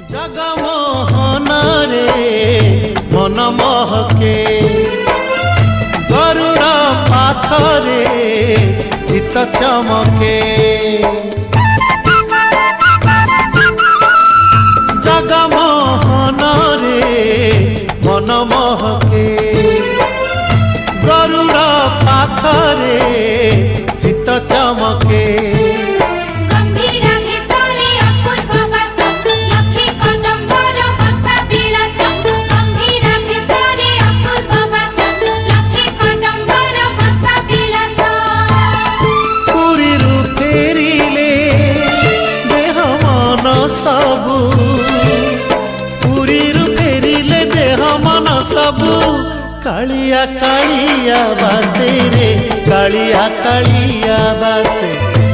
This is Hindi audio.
जगमोहन रे मन महके गरुड़ पाखरे चित चमके जगमोहन रे मन महके गरुड़ पाखरे चित चमके सबू पुरी फेरिले देह मन सबू कालिया कालिया बासे रे कालिया कालिया बासे।